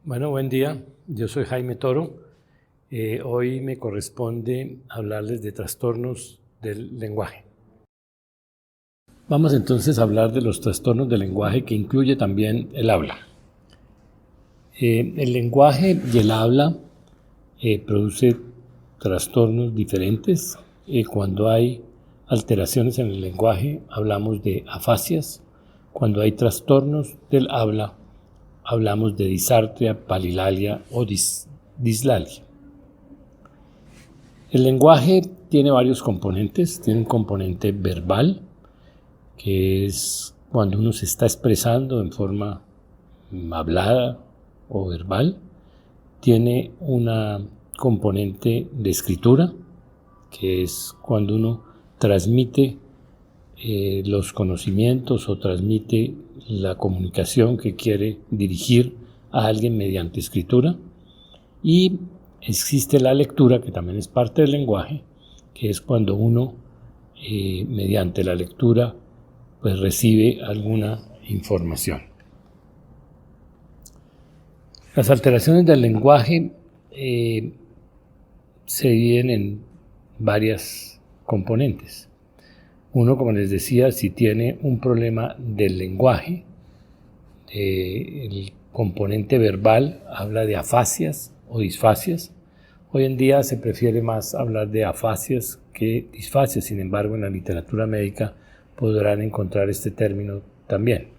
Bueno, buen día. Yo soy Jaime Toro. Hoy me corresponde hablarles de trastornos del lenguaje. Vamos entonces a hablar de los trastornos del lenguaje que incluye también el habla. El lenguaje y el habla produce trastornos diferentes. Cuando hay alteraciones en el lenguaje hablamos de afasias. Cuando hay trastornos del habla hablamos de disartria, palilalia o dislalia. El lenguaje tiene varios componentes. Tiene un componente verbal, que es cuando uno se está expresando en forma hablada o verbal. Tiene una componente de escritura, que es cuando uno transmite los conocimientos o transmite la comunicación que quiere dirigir a alguien mediante escritura. Y existe la lectura, que también es parte del lenguaje, que es cuando uno mediante la lectura pues recibe alguna información. Las alteraciones del lenguaje se dividen en varias componentes. Uno, como les decía, si tiene un problema del lenguaje, el componente verbal habla de afasias o disfasias. Hoy en día se prefiere más hablar de afasias que disfasias, sin embargo en la literatura médica podrán encontrar este término también.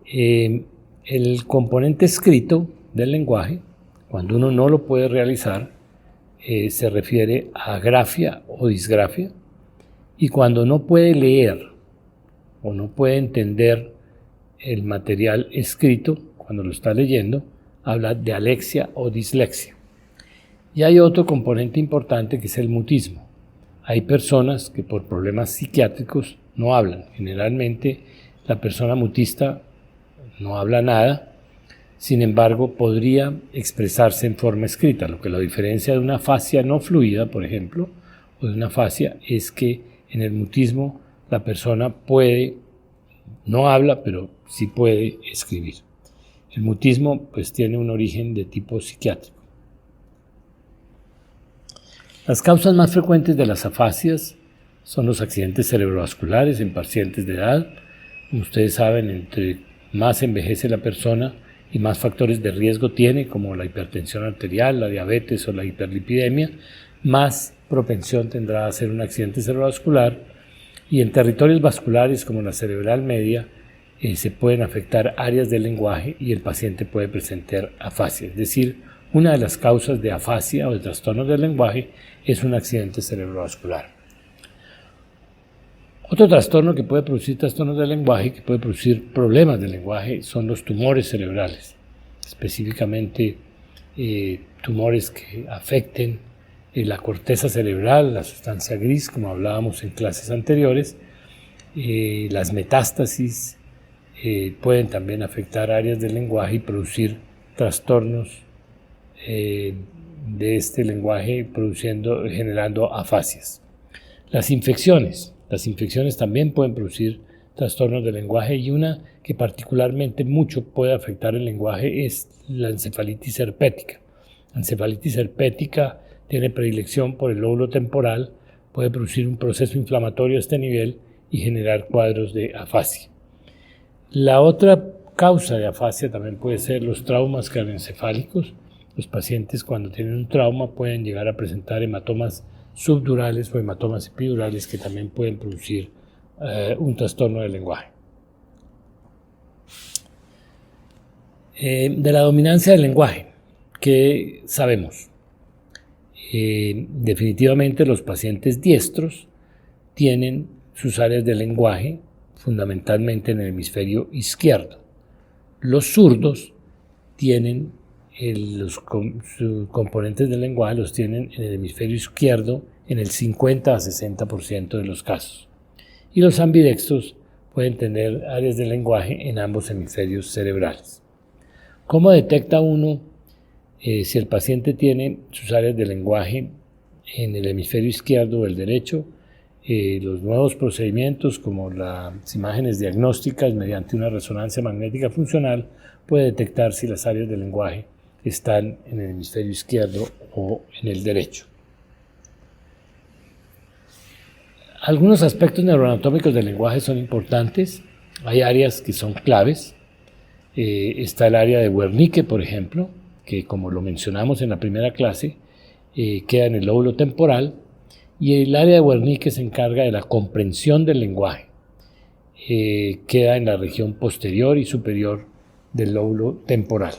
El componente escrito del lenguaje, cuando uno no lo puede realizar, se refiere a grafia o disgrafia. Y cuando no puede leer o no puede entender el material escrito, cuando lo está leyendo, habla de alexia o dislexia. Y hay otro componente importante que es el mutismo. Hay personas que por problemas psiquiátricos no hablan. Generalmente la persona mutista no habla nada, sin embargo podría expresarse en forma escrita. Lo que lo diferencia de una afasia no fluida, por ejemplo, o de una afasia, es que en el mutismo la persona no habla, pero sí puede escribir. El mutismo pues tiene un origen de tipo psiquiátrico. Las causas más frecuentes de las afasias son los accidentes cerebrovasculares en pacientes de edad. Como ustedes saben, entre más envejece la persona y más factores de riesgo tiene, como la hipertensión arterial, la diabetes o la hiperlipidemia, más propensión tendrá a hacer un accidente cerebrovascular. Y en territorios vasculares como la cerebral media se pueden afectar áreas del lenguaje y el paciente puede presentar afasia. Es decir, una de las causas de afasia o de trastornos del lenguaje es un accidente cerebrovascular. Otro trastorno que puede producir trastornos del lenguaje, que puede producir problemas del lenguaje, son los tumores cerebrales, específicamente tumores que afecten la corteza cerebral, la sustancia gris, como hablábamos en clases anteriores. Las metástasis pueden también afectar áreas del lenguaje y producir trastornos de este lenguaje, generando afasias. Las infecciones también pueden producir trastornos del lenguaje, y una que particularmente mucho puede afectar el lenguaje es la encefalitis herpética. La encefalitis herpética tiene predilección por el lóbulo temporal, puede producir un proceso inflamatorio a este nivel y generar cuadros de afasia. La otra causa de afasia también puede ser los traumas craneoencefálicos. Los pacientes, cuando tienen un trauma, pueden llegar a presentar hematomas subdurales o hematomas epidurales que también pueden producir un trastorno del lenguaje. De la dominancia del lenguaje, ¿qué sabemos? Definitivamente los pacientes diestros tienen sus áreas del lenguaje fundamentalmente en el hemisferio izquierdo. Los zurdos tienen sus componentes del lenguaje los tienen en el hemisferio izquierdo en el 50 a 60% de los casos. Y los ambidextros pueden tener áreas del lenguaje en ambos hemisferios cerebrales. ¿Cómo detecta uno si el paciente tiene sus áreas de lenguaje en el hemisferio izquierdo o el derecho? los nuevos procedimientos como las imágenes diagnósticas mediante una resonancia magnética funcional puede detectar si las áreas del lenguaje están en el hemisferio izquierdo o en el derecho. Algunos aspectos neuroanatómicos del lenguaje son importantes. Hay áreas que son claves. Está el área de Wernicke, por ejemplo, que como lo mencionamos en la primera clase, queda en el lóbulo temporal, y el área de Wernicke se encarga de la comprensión del lenguaje. Queda en la región posterior y superior del lóbulo temporal.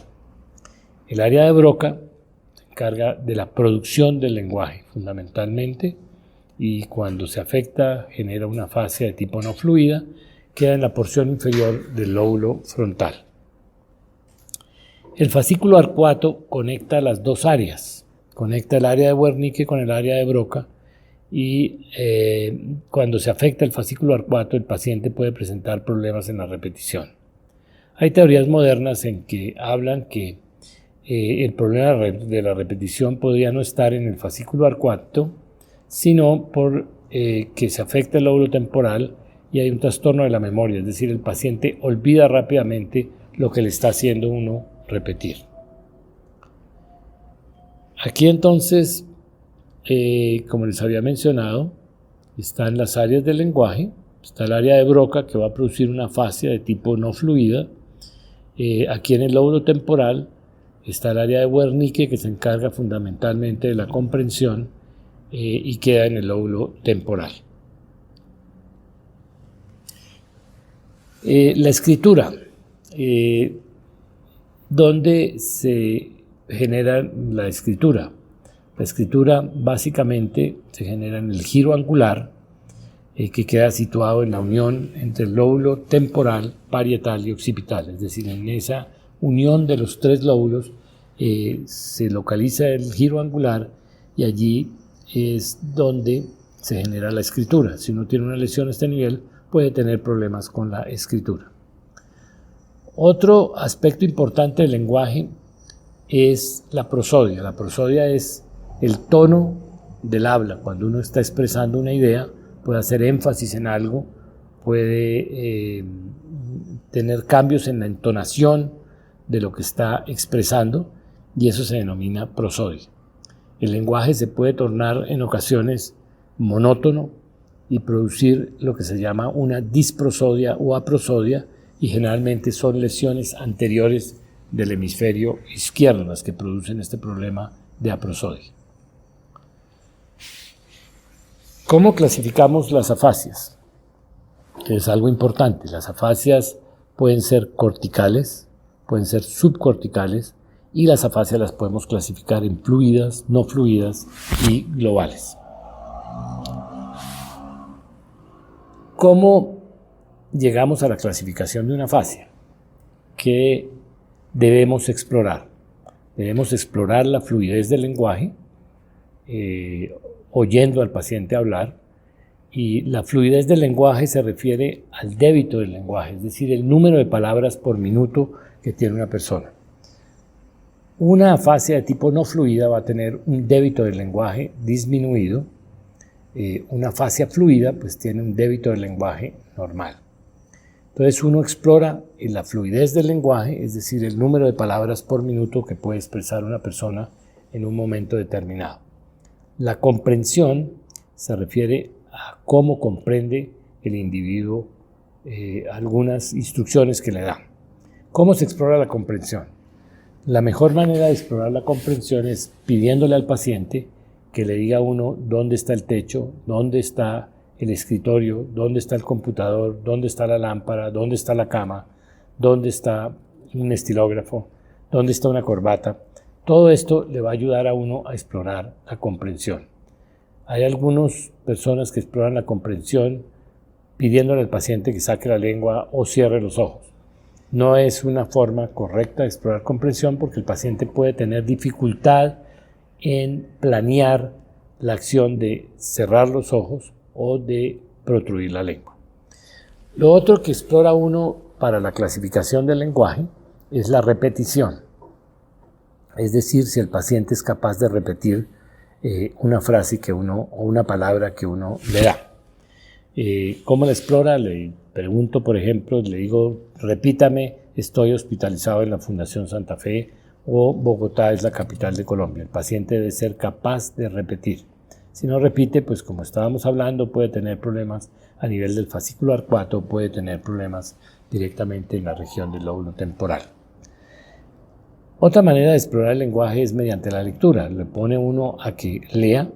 El área de Broca se encarga de la producción del lenguaje, fundamentalmente, y cuando se afecta genera una fascia de tipo no fluida, queda en la porción inferior del lóbulo frontal. El fascículo arcuato conecta las dos áreas, conecta el área de Wernicke con el área de Broca, y cuando se afecta el fascículo arcuato, el paciente puede presentar problemas en la repetición. Hay teorías modernas en que hablan que el problema de la repetición podría no estar en el fascículo arcuato, sino por que se afecta el lóbulo temporal y hay un trastorno de la memoria, es decir, el paciente olvida rápidamente lo que le está haciendo uno repetir. Aquí entonces, como les había mencionado, están las áreas del lenguaje, está el área de Broca que va a producir una fascia de tipo no fluida, aquí en el lóbulo temporal está el área de Wernicke que se encarga fundamentalmente de la comprensión y queda en el lóbulo temporal. La escritura, ¿dónde se genera la escritura? La escritura básicamente se genera en el giro angular, que queda situado en la unión entre el lóbulo temporal, parietal y occipital, es decir, en esa unión de los tres lóbulos se localiza el giro angular y allí es donde se genera la escritura. Si uno tiene una lesión a este nivel, puede tener problemas con la escritura. Otro aspecto importante del lenguaje es la prosodia. La prosodia es el tono del habla. Cuando uno está expresando una idea, puede hacer énfasis en algo, puede tener cambios en la entonación de lo que está expresando, y eso se denomina prosodia. El lenguaje se puede tornar en ocasiones monótono y producir lo que se llama una disprosodia o aprosodia, y generalmente son lesiones anteriores del hemisferio izquierdo las que producen este problema de aprosodia. ¿Cómo clasificamos las afasias? Que es algo importante. Las afasias pueden ser corticales, pueden ser subcorticales, y las afasias las podemos clasificar en fluidas, no fluidas y globales. ¿Cómo llegamos a la clasificación de una afasia? ¿Qué debemos explorar? Debemos explorar la fluidez del lenguaje, oyendo al paciente hablar, y la fluidez del lenguaje se refiere al débito del lenguaje, es decir, el número de palabras por minuto que tiene una persona. Una afasia de tipo no fluida va a tener un débito del lenguaje disminuido. Una afasia fluida pues tiene un débito del lenguaje normal. Entonces uno explora la fluidez del lenguaje, es decir, el número de palabras por minuto que puede expresar una persona en un momento determinado. La comprensión se refiere a cómo comprende el individuo algunas instrucciones que le dan. ¿Cómo se explora la comprensión? La mejor manera de explorar la comprensión es pidiéndole al paciente que le diga a uno dónde está el techo, dónde está el escritorio, dónde está el computador, dónde está la lámpara, dónde está la cama, dónde está un estilógrafo, dónde está una corbata. Todo esto le va a ayudar a uno a explorar la comprensión. Hay algunas personas que exploran la comprensión pidiéndole al paciente que saque la lengua o cierre los ojos. No es una forma correcta de explorar comprensión porque el paciente puede tener dificultad en planear la acción de cerrar los ojos o de protruir la lengua. Lo otro que explora uno para la clasificación del lenguaje es la repetición. Es decir, si el paciente es capaz de repetir una frase que uno o una palabra que uno le da. ¿Cómo la explora? Le pregunto, por ejemplo, le digo, repítame, estoy hospitalizado en la Fundación Santa Fe o Bogotá es la capital de Colombia. El paciente debe ser capaz de repetir. Si no repite, pues como estábamos hablando, puede tener problemas a nivel del fascículo arcuato, puede tener problemas directamente en la región del lóbulo temporal. Otra manera de explorar el lenguaje es mediante la lectura. Le pone uno a que lea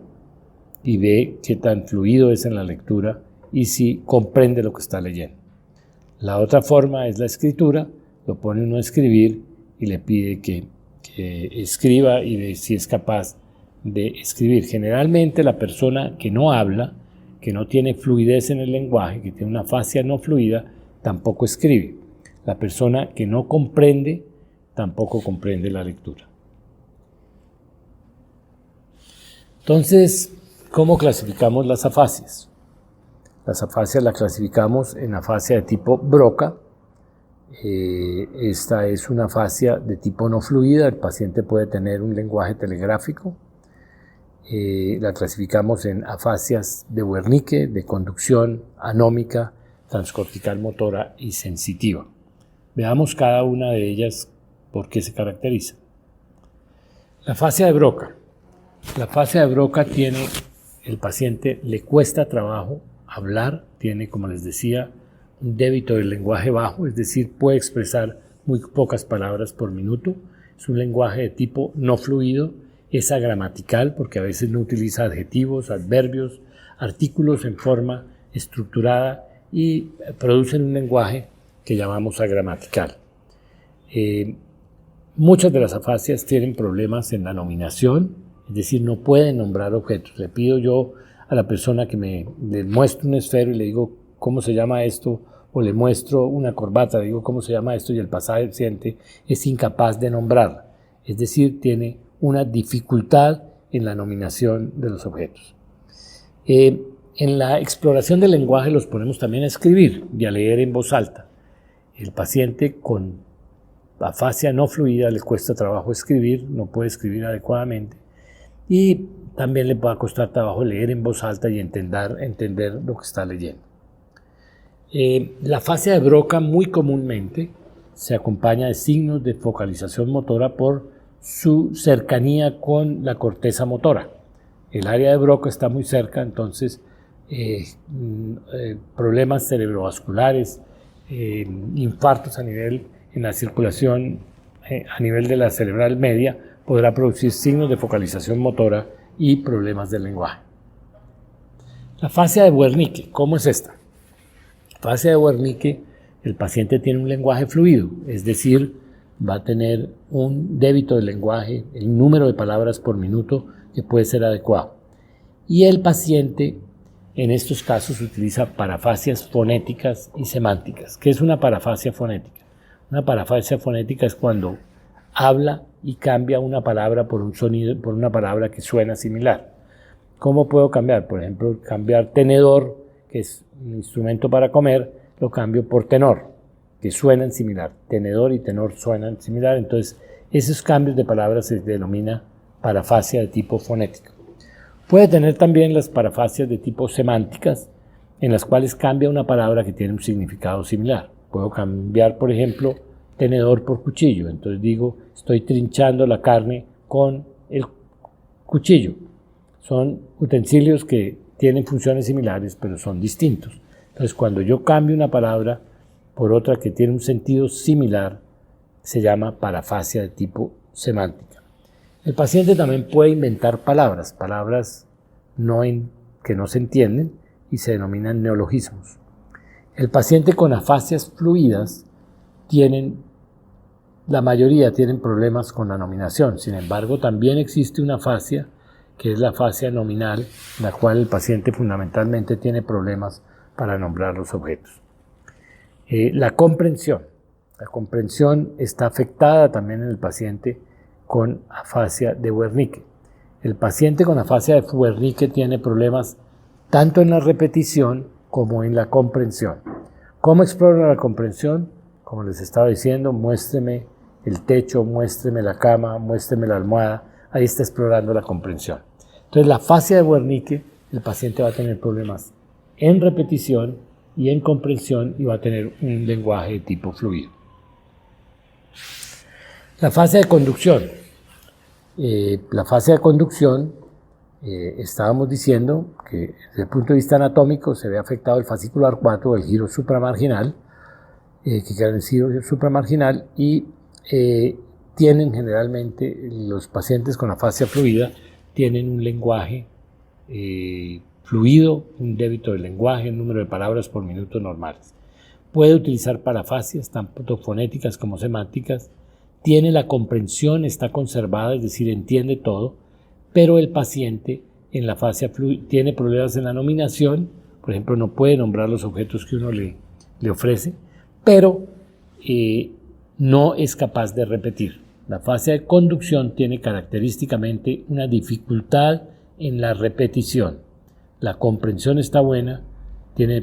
y ve qué tan fluido es en la lectura y si comprende lo que está leyendo. La otra forma es la escritura. Lo pone uno a escribir y le pide que escriba y ve si es capaz de escribir. Generalmente la persona que no habla, que no tiene fluidez en el lenguaje, que tiene una fascia no fluida, tampoco escribe. La persona que no comprende, tampoco comprende la lectura. Entonces, ¿cómo clasificamos las afasias? Las afasias las clasificamos en afasia de tipo Broca. Esta es una afasia de tipo no fluida. El paciente puede tener un lenguaje telegráfico. La clasificamos en afasias de Wernicke, de conducción, anómica, transcortical motora y sensitiva. Veamos cada una de ellas por qué se caracteriza. La afasia de Broca. La afasia de Broca tiene, el paciente le cuesta trabajo hablar, tiene, como les decía, un débito del lenguaje bajo, es decir, puede expresar muy pocas palabras por minuto. Es un lenguaje de tipo no fluido, es agramatical porque a veces no utiliza adjetivos, adverbios, artículos en forma estructurada y producen un lenguaje que llamamos agramatical. Muchas de las afasias tienen problemas en la nominación, es decir, no pueden nombrar objetos. Le pido yo a la persona que le muestre un esfero y le digo cómo se llama esto, o le muestro una corbata, le digo cómo se llama esto, y el paciente es incapaz de nombrarla. Es decir, tiene una dificultad en la nominación de los objetos. En la exploración del lenguaje los ponemos también a escribir y a leer en voz alta. El paciente con afasia no fluida le cuesta trabajo escribir, no puede escribir adecuadamente y también le va a costar trabajo leer en voz alta y entender lo que está leyendo. La afasia de Broca muy comúnmente se acompaña de signos de focalización motora por su cercanía con la corteza motora. El área de Broca está muy cerca, entonces problemas cerebrovasculares, infartos en la circulación a nivel de la cerebral media podrá producir signos de focalización motora y problemas del lenguaje. La afasia de Wernicke, ¿cómo es esta? La afasia de Wernicke, el paciente tiene un lenguaje fluido, es decir, va a tener un débito del lenguaje, el número de palabras por minuto que puede ser adecuado. Y el paciente en estos casos utiliza parafasias fonéticas y semánticas. ¿Qué es una parafasia fonética? Una parafasia fonética es cuando habla y cambia una palabra por un sonido, por una palabra que suena similar. ¿Cómo puedo cambiar? Por ejemplo, cambiar tenedor, que es un instrumento para comer, lo cambio por tenor, que suenan similar. Tenedor y tenor suenan similar, entonces esos cambios de palabras se denomina parafasia de tipo fonético. Puede tener también las parafasias de tipo semánticas, en las cuales cambia una palabra que tiene un significado similar. Puedo cambiar, por ejemplo, tenedor por cuchillo. Entonces digo, estoy trinchando la carne con el cuchillo. Son utensilios que tienen funciones similares, pero son distintos. Entonces, cuando yo cambio una palabra por otra que tiene un sentido similar, se llama parafasia de tipo semántica. El paciente también puede inventar palabras que no se entienden y se denominan neologismos. El paciente con afasias fluidas la mayoría tienen problemas con la nominación. Sin embargo, también existe una afasia que es la afasia nominal, en la cual el paciente fundamentalmente tiene problemas para nombrar los objetos. La comprensión está afectada también en el paciente con afasia de Wernicke. El paciente con afasia de Wernicke tiene problemas tanto en la repetición como en la comprensión. ¿Cómo explora la comprensión? Como les estaba diciendo, muéstreme el techo, muéstreme la cama, muéstreme la almohada. Ahí está explorando la comprensión. Entonces, la afasia de Wernicke, el paciente va a tener problemas en repetición y en comprensión, y va a tener un lenguaje de tipo fluido. La fase de conducción. La fase de conducción, estábamos diciendo que desde el punto de vista anatómico se ve afectado el fascicular 4, el giro supramarginal, que queda en el giro supramarginal, y tienen generalmente, los pacientes con afasia fluida tienen un lenguaje fluido, un débito del lenguaje, un número de palabras por minuto normales. Puede utilizar parafasias, tanto fonéticas como semánticas, tiene la comprensión, está conservada, es decir, entiende todo, pero el paciente en la afasia tiene problemas en la nominación, por ejemplo, no puede nombrar los objetos que uno le ofrece, pero no es capaz de repetir. La fase de conducción tiene característicamente una dificultad en la repetición. La comprensión está buena,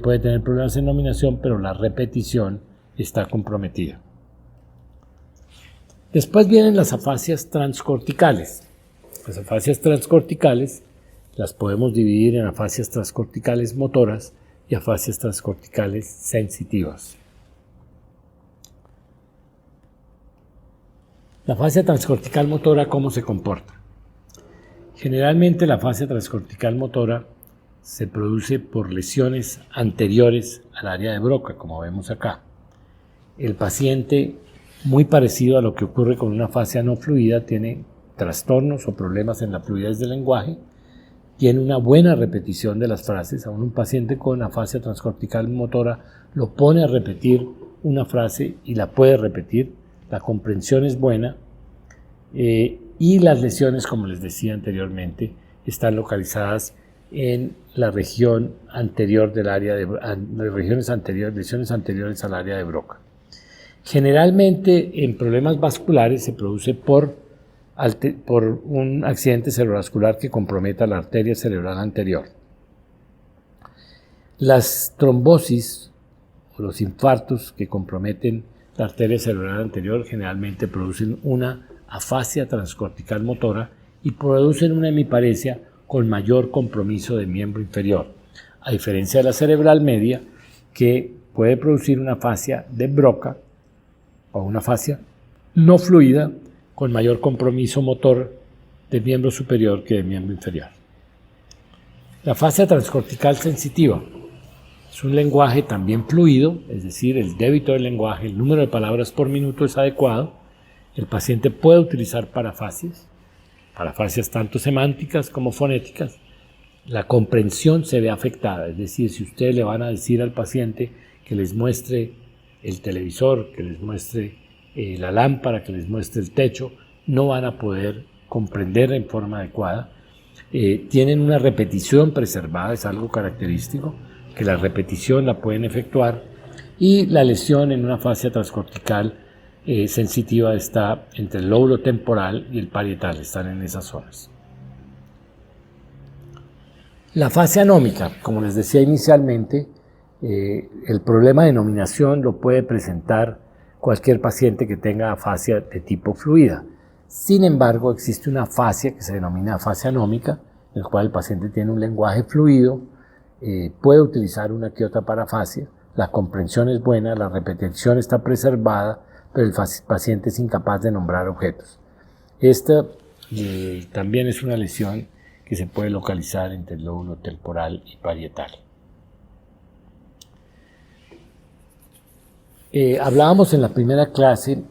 puede tener problemas en nominación, pero la repetición está comprometida. Después vienen las afasias transcorticales. Las afasias transcorticales las podemos dividir en afasias transcorticales motoras y afasias transcorticales sensitivas. La afasia transcortical motora, ¿cómo se comporta? Generalmente la afasia transcortical motora se produce por lesiones anteriores al área de Broca, como vemos acá. El paciente, muy parecido a lo que ocurre con una afasia no fluida, tiene trastornos o problemas en la fluidez del lenguaje, tiene una buena repetición de las frases. Aún un paciente con afasia transcortical motora lo pone a repetir una frase y la puede repetir, la comprensión es buena, y las lesiones, como les decía anteriormente, están localizadas en la región anterior del área de lesiones anteriores al área de Broca. Generalmente en problemas vasculares se produce por un accidente cerebrovascular que comprometa la arteria cerebral anterior. Las trombosis o los infartos que comprometen la arteria cerebral anterior generalmente producen una afasia transcortical motora y producen una hemiparesia con mayor compromiso del miembro inferior, a diferencia de la cerebral media, que puede producir una afasia de Broca o una afasia no fluida con mayor compromiso motor del miembro superior que del miembro inferior. La afasia transcortical sensitiva es un lenguaje también fluido, es decir, el débito del lenguaje, el número de palabras por minuto es adecuado. El paciente puede utilizar parafasias tanto semánticas como fonéticas. La comprensión se ve afectada, es decir, si ustedes le van a decir al paciente que les muestre el televisor, que les muestre la lámpara, que les muestre el techo, no van a poder comprender en forma adecuada. Tienen una repetición preservada, es algo característico, que la repetición la pueden efectuar, y la lesión en una afasia transcortical sensitiva está entre el lóbulo temporal y el parietal, están en esas zonas. La afasia anómica, como les decía inicialmente, el problema de nominación lo puede presentar cualquier paciente que tenga afasia de tipo fluida. Sin embargo, existe una afasia que se denomina afasia anómica, en la cual el paciente tiene un lenguaje fluido, puede utilizar una que otra parafasia, la comprensión es buena, la repetición está preservada, pero el paciente es incapaz de nombrar objetos. Esta también es una lesión que se puede localizar entre el lóbulo temporal y parietal. Hablábamos en la primera clase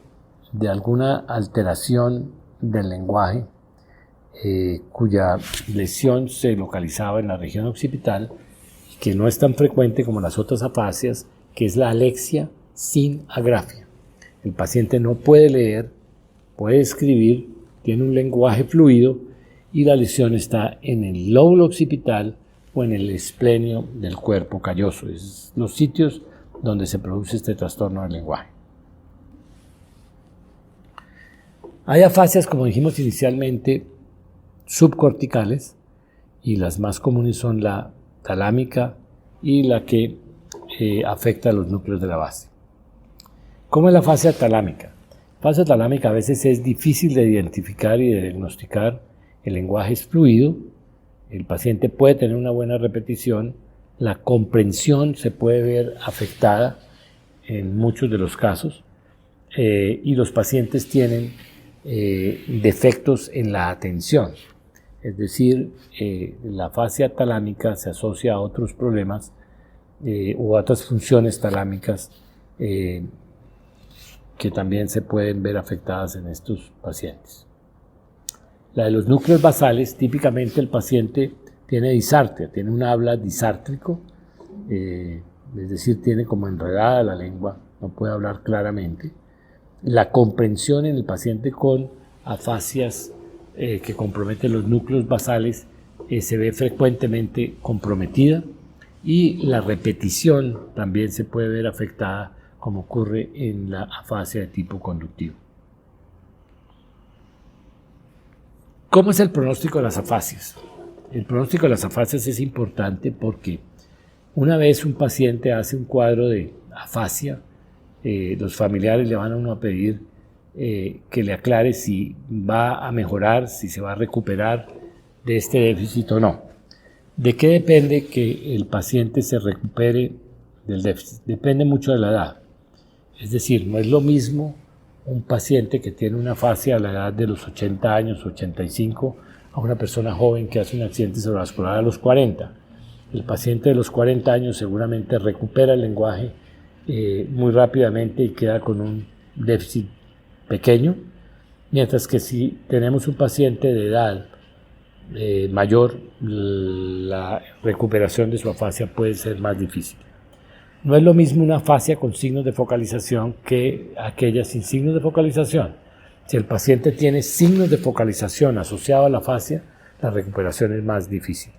de alguna alteración del lenguaje cuya lesión se localizaba en la región occipital, que no es tan frecuente como las otras afasias, que es la alexia sin agrafia. El paciente no puede leer, puede escribir, tiene un lenguaje fluido y la lesión está en el lóbulo occipital o en el esplenio del cuerpo calloso. Es los sitios donde se produce este trastorno del lenguaje. Hay afasias, como dijimos inicialmente, subcorticales, y las más comunes son la talámica y la que afecta a los núcleos de la base. ¿Cómo es la afasia talámica? La afasia talámica a veces es difícil de identificar y de diagnosticar. El lenguaje es fluido, el paciente puede tener una buena repetición, la comprensión se puede ver afectada en muchos de los casos y los pacientes tienen defectos en la atención. Es decir, la fascia talámica se asocia a otros problemas o a otras funciones talámicas que también se pueden ver afectadas en estos pacientes. La de los núcleos basales, típicamente el paciente tiene disartria, tiene un habla disártrico, es decir, tiene como enredada la lengua, no puede hablar claramente. La comprensión en el paciente con afasias que comprometen los núcleos basales se ve frecuentemente comprometida y la repetición también se puede ver afectada, como ocurre en la afasia de tipo conductivo. ¿Cómo es el pronóstico de las afasias? El pronóstico de las afasias es importante porque una vez un paciente hace un cuadro de afasia, los familiares le van a uno a pedir que le aclare si va a mejorar, si se va a recuperar de este déficit o no. ¿De qué depende que el paciente se recupere del déficit? Depende mucho de la edad. Es decir, no es lo mismo un paciente que tiene una afasia a la edad de los 80 años, 85, a una persona joven que hace un accidente cerebrovascular a los 40. El paciente de los 40 años seguramente recupera el lenguaje muy rápidamente y queda con un déficit pequeño, mientras que si tenemos un paciente de edad mayor, la recuperación de su afasia puede ser más difícil. No es lo mismo una afasia con signos de focalización que aquella sin signos de focalización. Si el paciente tiene signos de focalización asociados a la afasia, la recuperación es más difícil.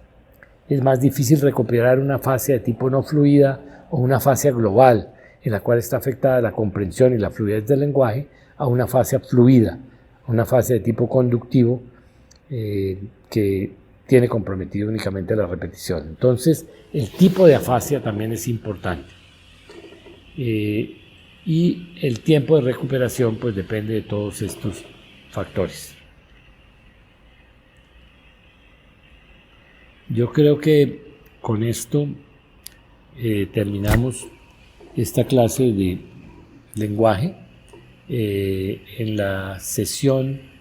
Es más difícil recuperar una afasia de tipo no fluida o una afasia global, en la cual está afectada la comprensión y la fluidez del lenguaje, a una afasia fluida, una afasia de tipo conductivo que tiene comprometido únicamente la repetición. Entonces, el tipo de afasia también es importante. Y el tiempo de recuperación pues depende de todos estos factores. Yo creo que con esto terminamos esta clase de lenguaje. En la sesión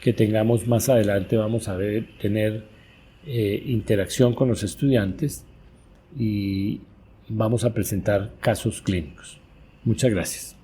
que tengamos más adelante vamos a tener interacción con los estudiantes y vamos a presentar casos clínicos. Muchas gracias.